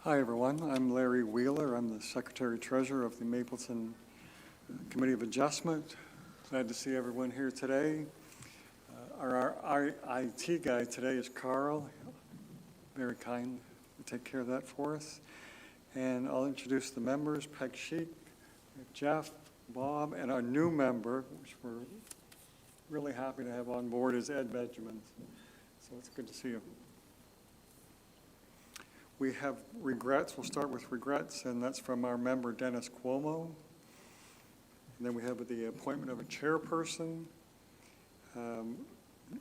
Hi, everyone. I'm Larry Wheeler. I'm the Secretary-Treasurer of the Mapleton Committee of Adjustment. Glad to see everyone here today. Our IT guy today is Carl. Very kind to take care of that for us. And I'll introduce the members, Peg Sheik, Jeff, Bob, and our new member, which we're really happy to have on board, is Ed Benjamin. So it's good to see you. We have regrets. We'll start with regrets, and that's from our member, Dennis Cuomo. And then we have the appointment of a chairperson,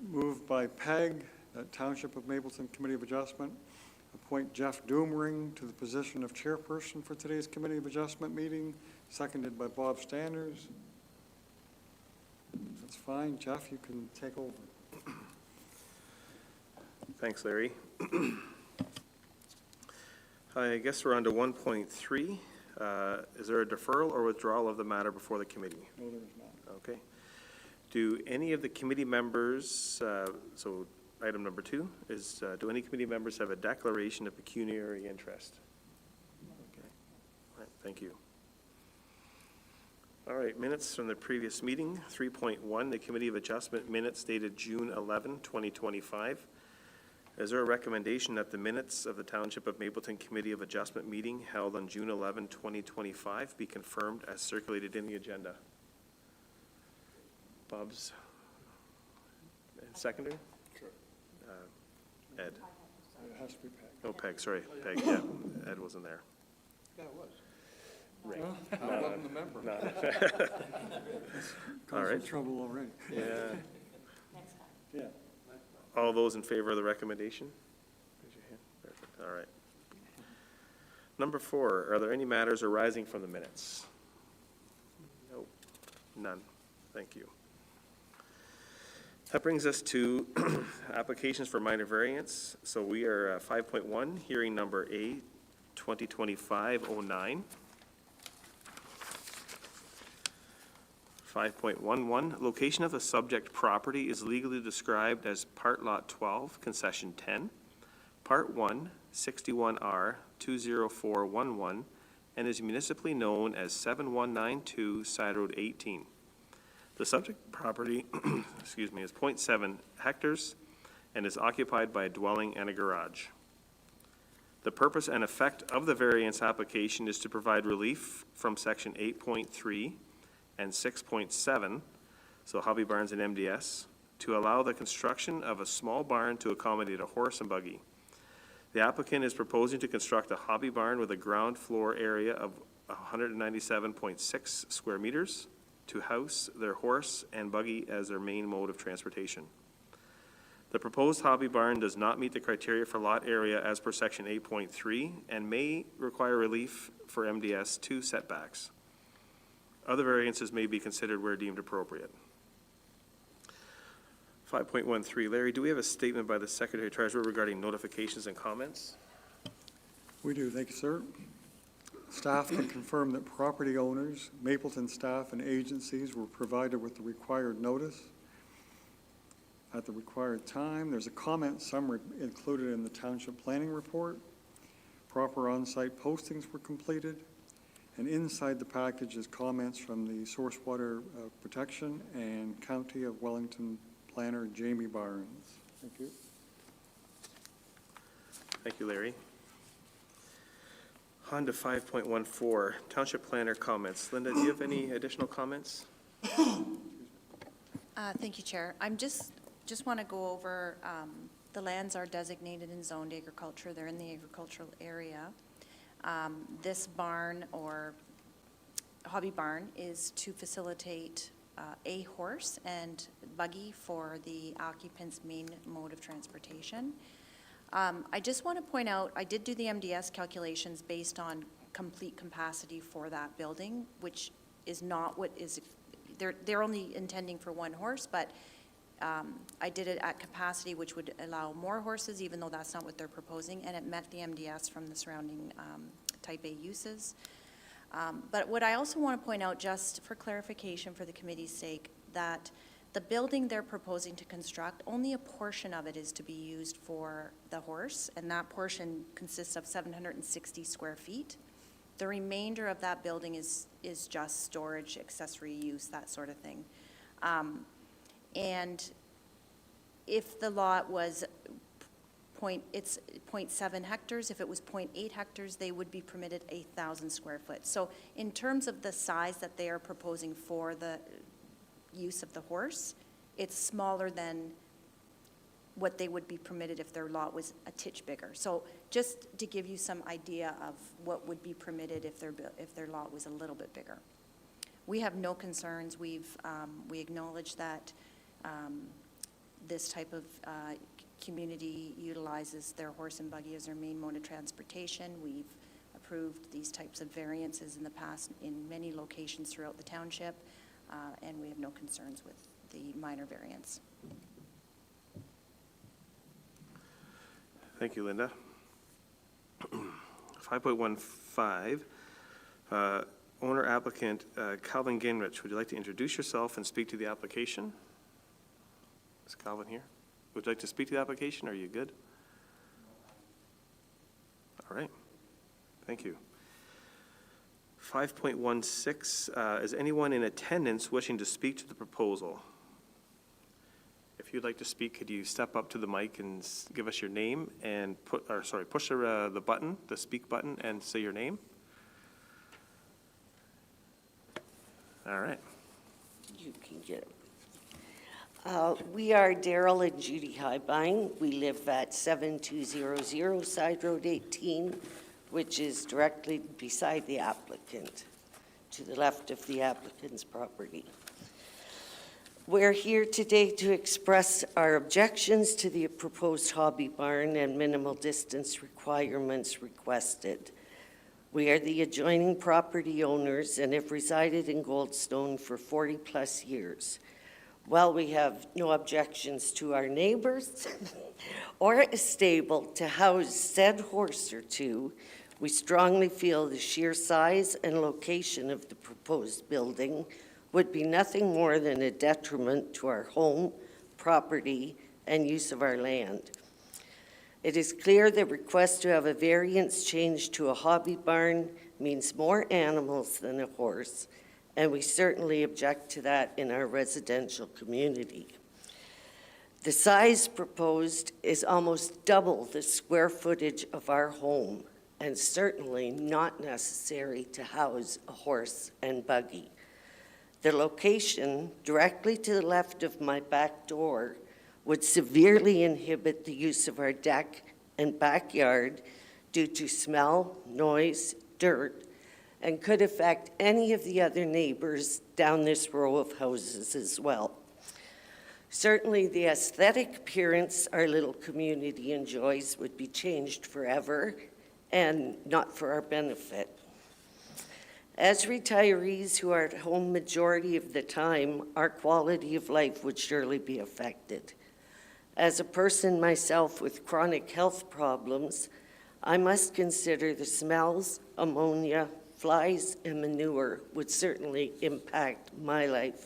moved by Peg, that Township of Mapleton Committee of Adjustment. Appoint Jeff Doomring to the position of chairperson for today's Committee of Adjustment meeting, seconded by Bob Standers. That's fine. Jeff, you can take over. Thanks, Larry. I guess we're on to 1.3. Is there a deferral or withdrawal of the matter before the committee? No, there is not. Okay. Do any of the committee members, so item number 2 is, do any committee members have a declaration of pecuniary interest? Okay. All right, thank you. All right, minutes from the previous meeting. 3.1, the Committee of Adjustment minutes dated June 11, 2025. Is there a recommendation that the minutes of the Township of Mapleton Committee of Adjustment meeting held on June 11, 2025 be confirmed as circulated in the agenda? Bob's and seconder? Sure. Ed. It has to be Peg. Oh, Peg, sorry. Peg, yeah. Ed wasn't there. Yeah, it was. Right. I wasn't the member. All right. Trouble already. Yeah. Next time. Yeah. All those in favor of the recommendation? Raise your hand. Perfect. All right. Number 4, are there any matters arising from the minutes? Nope. None. Thank you. That brings us to applications for minor variance. So we are 5.1, hearing number A, 2025-09. 5.11, location of the subject property is legally described as Part Lot 12, Concession 10, Part 1, 61R 20411, and is municipally known as 7192 Side Road 18. The subject property, excuse me, is 0.7 hectares and is occupied by a dwelling and a garage. The purpose and effect of the variance application is to provide relief from Section 8.3 and 6.7, so hobby barns and MDS, to allow the construction of a small barn to accommodate a horse and buggy. The applicant is proposing to construct a hobby barn with a ground floor area of 197.6 square meters to house their horse and buggy as their main mode of transportation. The proposed hobby barn does not meet the criteria for lot area as per Section 8.3 and may require relief for MDS 2 setbacks. Other variances may be considered where deemed appropriate. 5.13, Larry, do we have a statement by the Secretary Treasurer regarding notifications and comments? We do. Thank you, sir. Staff can confirm that property owners, Mapleton staff, and agencies were provided with the required notice at the required time. There's a comment summary included in the Township Planning Report. Proper on-site postings were completed. And inside the package is comments from the Source Water Protection and County of Wellington planner Jamie Barnes. Thank you. Thank you, Larry. On to 5.14, Township Planner comments. Linda, do you have any additional comments? Thank you, Chair. I'm just want to go over, the lands are designated and zoned agriculture. They're in the agricultural area. This barn or hobby barn is to facilitate a horse and buggy for the occupant's main mode of transportation. I just want to point out, I did do the MDS calculations based on complete capacity for that building, which is not what is, they're only intending for one horse, but I did it at capacity, which would allow more horses, even though that's not what they're proposing, and it met the MDS from the surrounding Type A uses. But what I also want to point out, just for clarification for the committee's sake, that The building they're proposing to construct, only a portion of it is to be used for the horse, and that portion consists of 760 square feet. The remainder of that building is just storage, accessory use, that sort of thing. And if the lot was it's 0.7 hectares, if it was 0.8 hectares, they would be permitted 1,000 square foot. So in terms of the size that they are proposing for the use of the horse, it's smaller than what they would be permitted if their lot was a titch bigger. So just to give you some idea of what would be permitted if their lot was a little bit bigger. We have no concerns. We acknowledge that this type of community utilizes their horse and buggy as their main mode of transportation. We've approved these types of variances in the past in many locations throughout the township, and we have no concerns with the minor variance. Thank you, Linda. 5.15, owner applicant Calvin Ginrich, would you like to introduce yourself and speak to the application? Is Calvin here? Would you like to speak to the application? Are you good? All right. Thank you. 5.16, is anyone in attendance wishing to speak to the proposal? If you'd like to speak, could you step up to the mic and give us your name and push the button, the speak button, and say your name? All right. You can get it. We are Daryl and Judy Highbine. We live at 7200 Side Road 18, which is directly beside the applicant, to the left of the applicant's property. We're here today to express our objections to the proposed hobby barn and minimal distance requirements requested. We are the adjoining property owners and have resided in Goldstone for 40-plus years. While we have no objections to our neighbors or a stable to house said horse or two, we strongly feel the sheer size and location of the proposed building would be nothing more than a detriment to our home, property, and use of our land. It is clear the request to have a variance changed to a hobby barn means more animals than a horse, and we certainly object to that in our residential community. The size proposed is almost double the square footage of our home, and certainly not necessary to house a horse and buggy. The location directly to the left of my back door would severely inhibit the use of our deck and backyard due to smell, noise, dirt, and could affect any of the other neighbors down this row of houses as well. Certainly the aesthetic appearance our little community enjoys would be changed forever and not for our benefit. As retirees who are at home majority of the time, our quality of life would surely be affected. As a person myself with chronic health problems, I must consider the smells, ammonia, flies, and manure would certainly impact my life.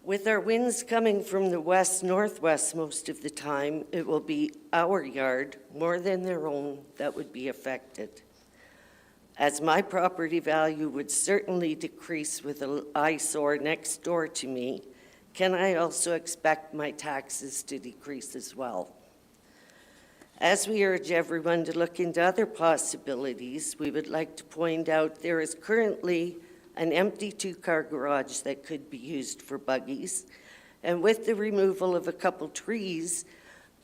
With our winds coming from the west-northwest most of the time, it will be our yard, more than their own, that would be affected. As my property value would certainly decrease with an eyesore next door to me, can I also expect my taxes to decrease as well? As we urge everyone to look into other possibilities, we would like to point out there is currently an empty two-car garage that could be used for buggies, and with the removal of a couple trees,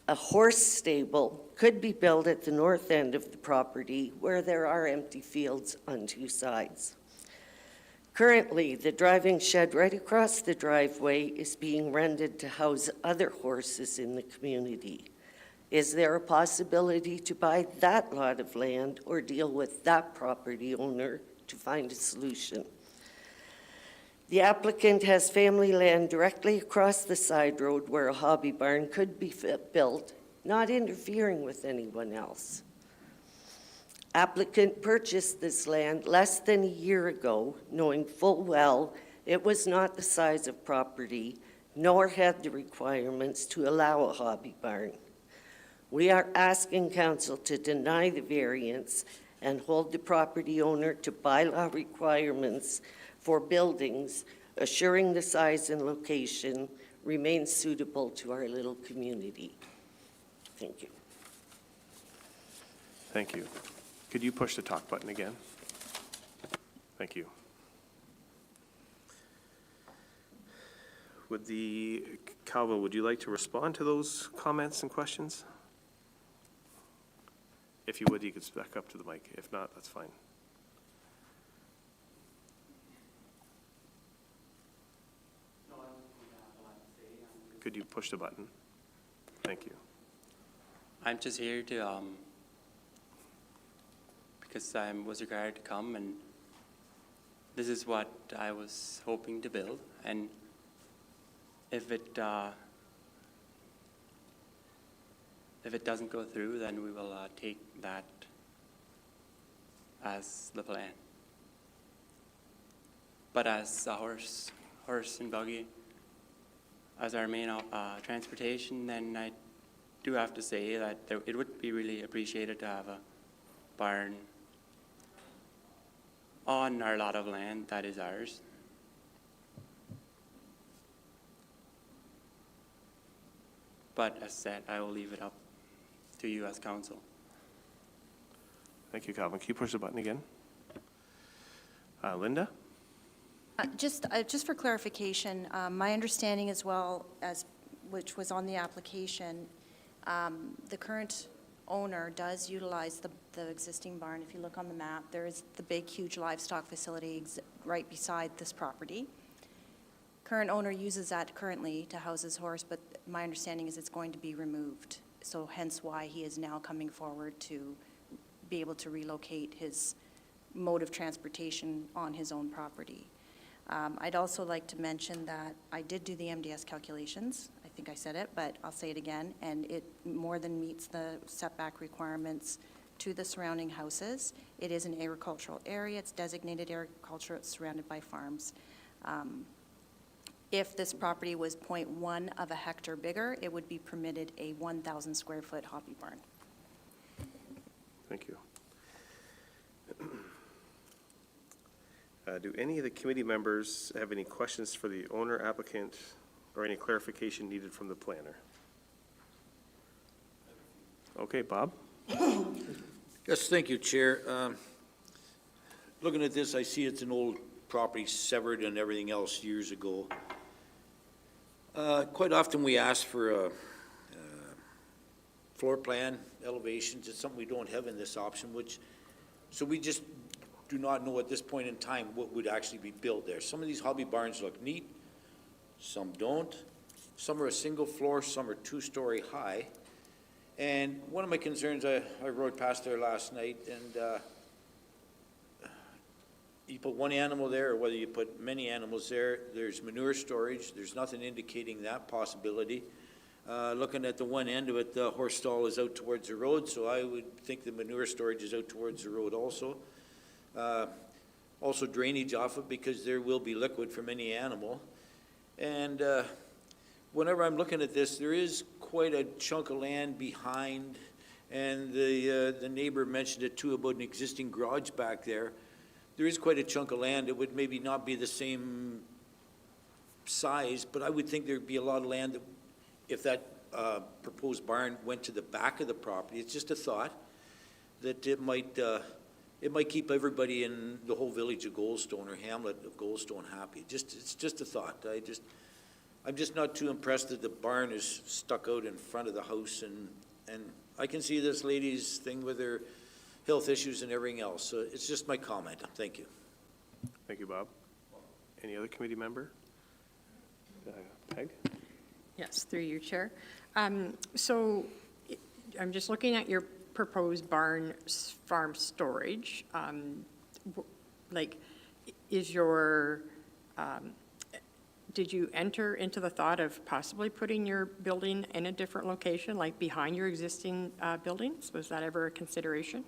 a horse stable could be built at the north end of the property where there are empty fields on two sides. Currently, the driving shed right across the driveway is being rented to house other horses in the community. Is there a possibility to buy that lot of land or deal with that property owner to find a solution? The applicant has family land directly across the side road where a hobby barn could be built, not interfering with anyone else. Applicant purchased this land less than a year ago, knowing full well It was not the size of property, nor had the requirements to allow a hobby barn. We are asking council to deny the variance and hold the property owner to bylaw requirements for buildings, assuring the size and location remains suitable to our little community. Thank you. Thank you. Could you push the talk button again? Thank you. Calvin, would you like to respond to those comments and questions? If you would, you could back up to the mic. If not, that's fine. Could you push the button? Thank you. I'm just here to, because I was required to come, and this is what I was hoping to build. And if it doesn't go through, then we will take that as the plan. But as a horse and buggy, as our main transportation, then I do have to say that it would be really appreciated to have a barn on our lot of land that is ours. But as said, I will leave it up to you as council. Thank you, Calvin. Can you push the button again? Linda? Just for clarification, my understanding as well as, which was on the application, the current owner does utilize the existing barn. If you look on the map, there is the big, huge livestock facility right beside this property. Current owner uses that currently to house his horse, but my understanding is it's going to be removed. So hence why he is now coming forward to be able to relocate his mode of transportation on his own property. I'd also like to mention that I did do the MDS calculations. I think I said it, but I'll say it again, and it more than meets the setback requirements to the surrounding houses. It is an agricultural area. It's designated agriculture. It's surrounded by farms. If this property was 0.1 of a hectare bigger, it would be permitted a 1,000 square foot hobby barn. Thank you. Do any of the committee members have any questions for the owner applicant or any clarification needed from the planner? Okay, Bob? Yes, thank you, Chair. Looking at this, I see it's an old property, severed and everything else years ago. Quite often we ask for a floor plan, elevations. It's something we don't have in this option, so we just do not know at this point in time what would actually be built there. Some of these hobby barns look neat, some don't. Some are a single floor, some are 2-story high. And one of my concerns, I rode past there last night, and you put one animal there, or whether you put many animals there, there's manure storage. There's nothing indicating that possibility. Looking at the one end of it, the horse stall is out towards the road, so I would think the manure storage is out towards the road also. Also drainage off it, because there will be liquid from any animal. And whenever I'm looking at this, there is quite a chunk of land behind, and the neighbor mentioned it too about an existing garage back there. There is quite a chunk of land. It would maybe not be the same size, but I would think there'd be a lot of land that, if that proposed barn went to the back of the property. It's just a thought that it might keep everybody in the whole village of Goldstone, or hamlet of Goldstone, happy. It's just a thought. I'm just not too impressed that the barn is stuck out in front of the house, and I can see this lady's thing with her health issues and everything else. So it's just my comment. Thank you. Thank you, Bob. Any other committee member? Peg? Yes, through you, Chair. So I'm just looking at your proposed barn farm storage. Did you enter into the thought of possibly putting your building in a different location, like behind your existing buildings? Was that ever a consideration?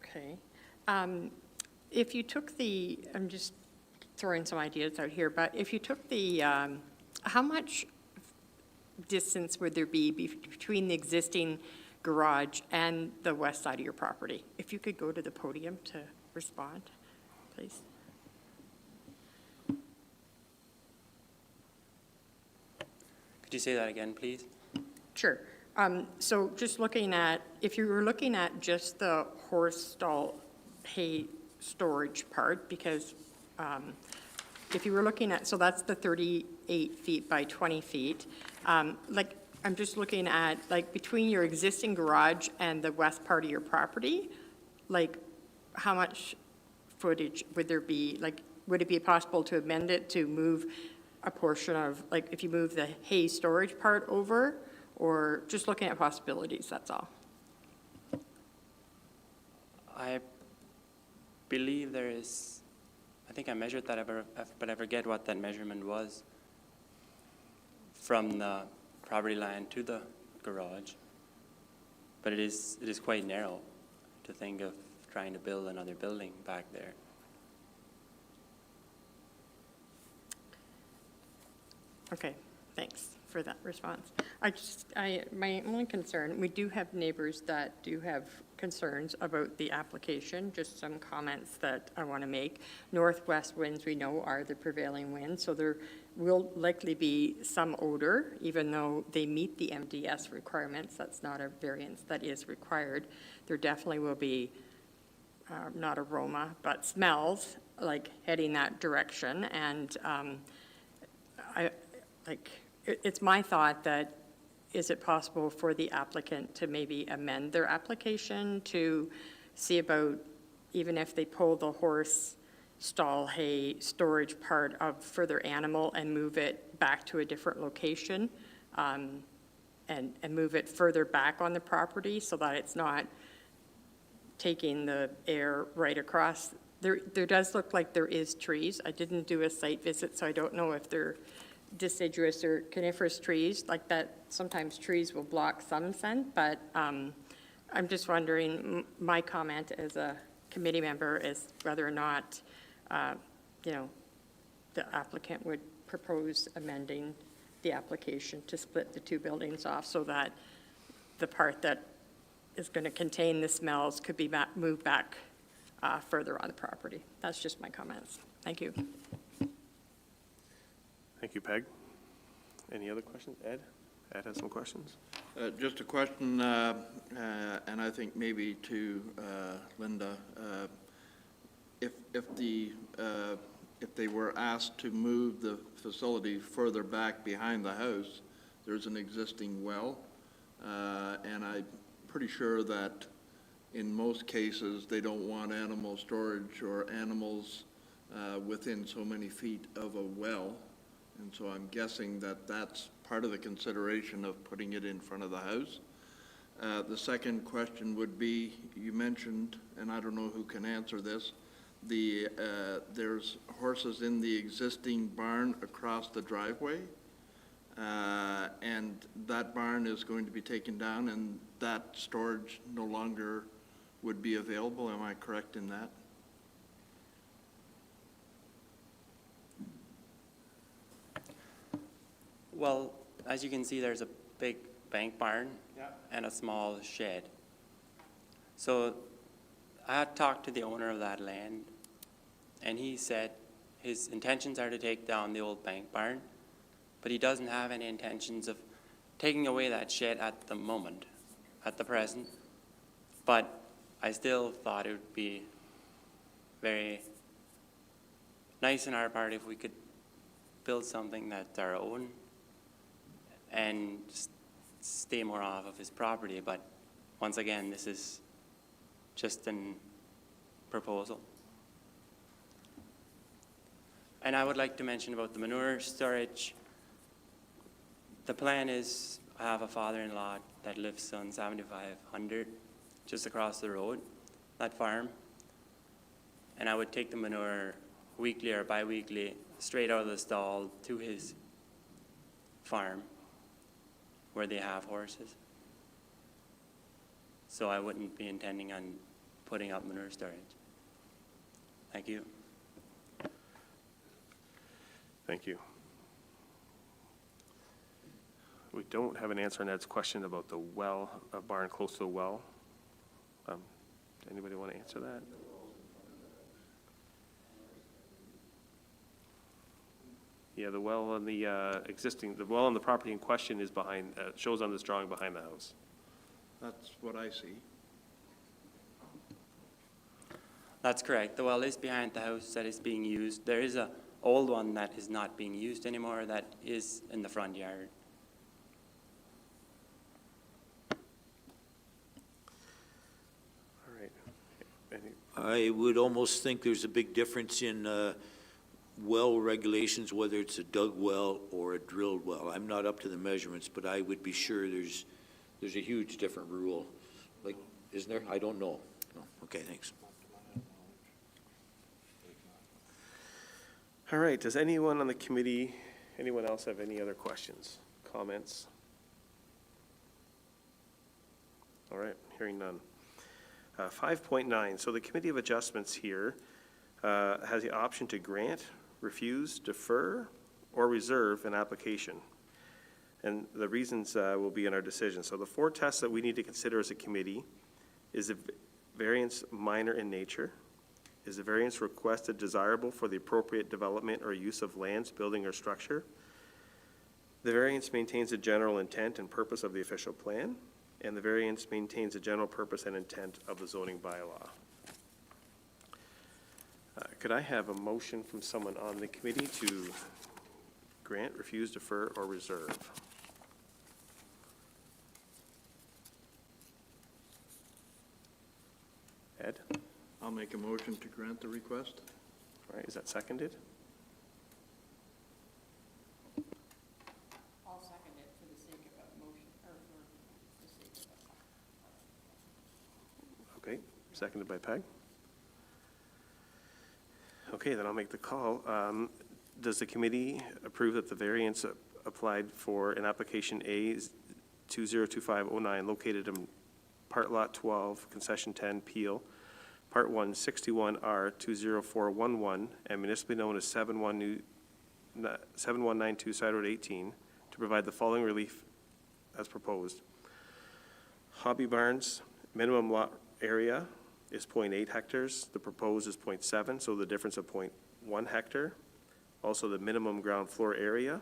Okay. If you took the, I'm just throwing some ideas out here, but if you took the, how much distance would there be between the existing garage and the west side of your property? If you could go to the podium to respond, please. Could you say that again, please? Sure. So just looking at, if you were looking at just the horse stall hay storage part, because if you were looking at, so that's the 38 feet by 20 feet. Like, I'm just looking at, like, between your existing garage and the west part of your property, like, how much footage would there be? Like, would it be possible to amend it to move a portion of, like, if you move the hay storage part over? Or just looking at possibilities, that's all? I believe there is, I think I measured that, but I forget what that measurement was from the property line to the garage. But it is quite narrow to think of trying to build another building back there. Okay, thanks for that response. My only concern, we do have neighbors that do have concerns about the application, just some comments that I want to make. Northwest winds, we know, are the prevailing winds, so there will likely be some odor, even though they meet the MDS requirements. That's not a variance that is required. There definitely will be, not aroma, but smells, like heading that direction, and it's my thought that, is it possible for the applicant to maybe amend their application to see about, even if they pull the horse stall hay storage part of further animal and move it back to a different location, and move it further back on the property so that it's not taking the air right across. There does look like there is trees. I didn't do a site visit, so I don't know if they're deciduous or coniferous trees like that. Sometimes trees will block some scent, but I'm just wondering, my comment as a committee member is whether or not, the applicant would propose amending the application to split the two buildings off so that the part that is going to contain the smells could be moved back further on the property. That's just my comments. Thank you. Thank you, Peg. Any other questions? Ed? Ed has some questions. Just a question, and I think maybe to Linda. If they were asked to move the facility further back behind the house, there's an existing well, and I'm pretty sure that in most cases they don't want animal storage or animals within so many feet of a well. And so I'm guessing that that's part of the consideration of putting it in front of the house. The second question would be, you mentioned, and I don't know who can answer this, there's horses in the existing barn across the driveway, and that barn is going to be taken down and that storage no longer would be available. Am I correct in that? Well, as you can see, there's a big bank barn and a small shed. So I had talked to the owner of that land, and he said his intentions are to take down the old bank barn, but he doesn't have any intentions of taking away that shed at the moment, at the present. But I still thought it would be very nice in our part if we could build something that's our own and stay more off of his property. But once again, this is just an proposal. And I would like to mention about the manure storage. The plan is I have a father-in-law that lives on 7500 just across the road, that farm. And I would take the manure weekly or bi-weekly straight out of the stall to his farm where they have horses. So I wouldn't be intending on putting up manure storage. Thank you. Thank you. We don't have an answer on Ed's question about the well, a barn close to the well. Anybody want to answer that? Yeah, the well on the the well on the property in question is behind, shows on this drawing behind the house. That's what I see. That's correct. The well is behind the house that is being used. There is a old one that is not being used anymore that is in the front yard. All right. Any- I would almost think there's a big difference in well regulations, whether it's a dug well or a drilled well. I'm not up to the measurements, but I would be sure there's a huge different rule. Like, isn't there? I don't know. No. Okay, thanks. All right, does anyone on the committee, anyone else have any other questions, comments? All right, hearing none. 5.9, so the Committee of Adjustments here has the option to grant, refuse, defer, or reserve an application. And the reasons will be in our decision. So the 4 tests that we need to consider as a committee is a variance minor in nature. Is the variance requested desirable for the appropriate development or use of lands, building, or structure? The variance maintains the general intent and purpose of the official plan, and the variance maintains the general purpose and intent of the zoning bylaw. Could I have a motion from someone on the committee to grant, refuse, defer, or reserve? Ed? I'll make a motion to grant the request. All right, is that seconded? I'll second it for the sake of a motion, or for the sake of Okay, seconded by Peg. Okay, then I'll make the call. Does the committee approve that the variance applied for an application A 202509 located in Part Lot 12, Concession 10, Peel, Part 1, 61R 20411, and municipally known as 7192 Side Road 18, to provide the following relief as proposed. Hobby barns, minimum lot area is 0.8 hectares. The proposed is 0.7, so the difference of 0.1 hectare. Also, the minimum ground floor area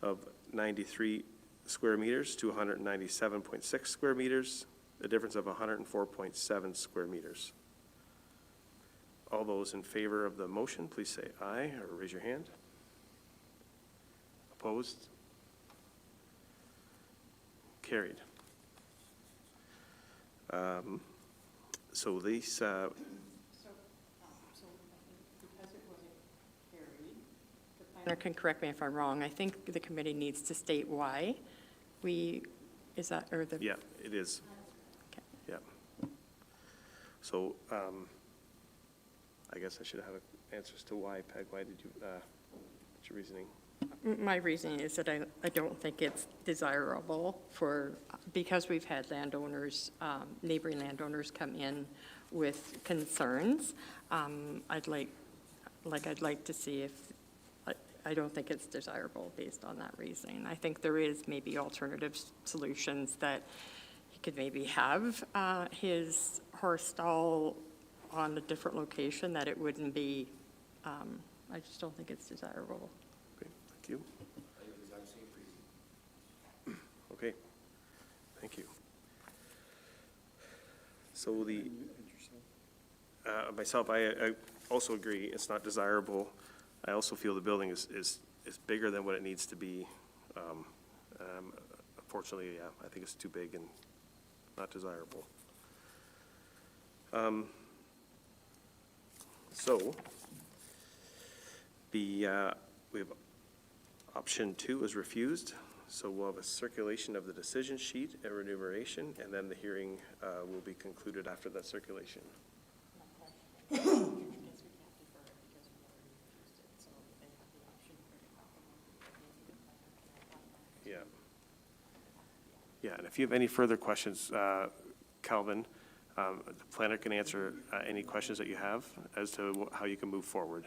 of 93 square meters to 197.6 square meters, a difference of 104.7 square meters. All those in favor of the motion, please say aye or raise your hand. Opposed? Carried. So these, because it wasn't carried, the planner can correct me if I'm wrong. I think the committee needs to state why is that, or the? yeah, it is. Okay. Yeah. So, I guess I should have answers to why, Peg. Why did you, what's your reasoning? My reasoning is that I don't think it's desirable because we've had landowners, neighboring landowners come in with concerns. I'd like to see if, I don't think it's desirable based on that reasoning. I think there is maybe alternative solutions that he could maybe have his horse stall on a different location, that it wouldn't be, I just don't think it's desirable. Okay, thank you. Okay, thank you. So myself, I also agree, it's not desirable. I also feel the building is bigger than what it needs to be. Unfortunately, yeah, I think it's too big and not desirable. So, we have option 2 is refused, so we'll have a circulation of the decision sheet and remuneration, and then the hearing will be concluded after that circulation. Yeah. Yeah, and if you have any further questions, Calvin, The planner can answer any questions that you have as to how you can move forward.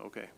Okay.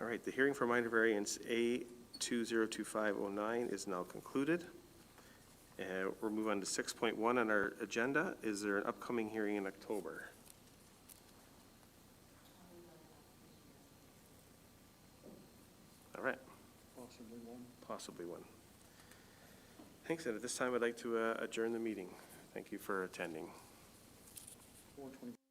All right, the hearing for minor variance A 202509 is now concluded. We'll move on to 6.1 on our agenda. Is there an upcoming hearing in October? All right, Possibly one. possibly one. Thanks, and at this time, I'd like to adjourn the meeting. Thank you for attending. 4:20.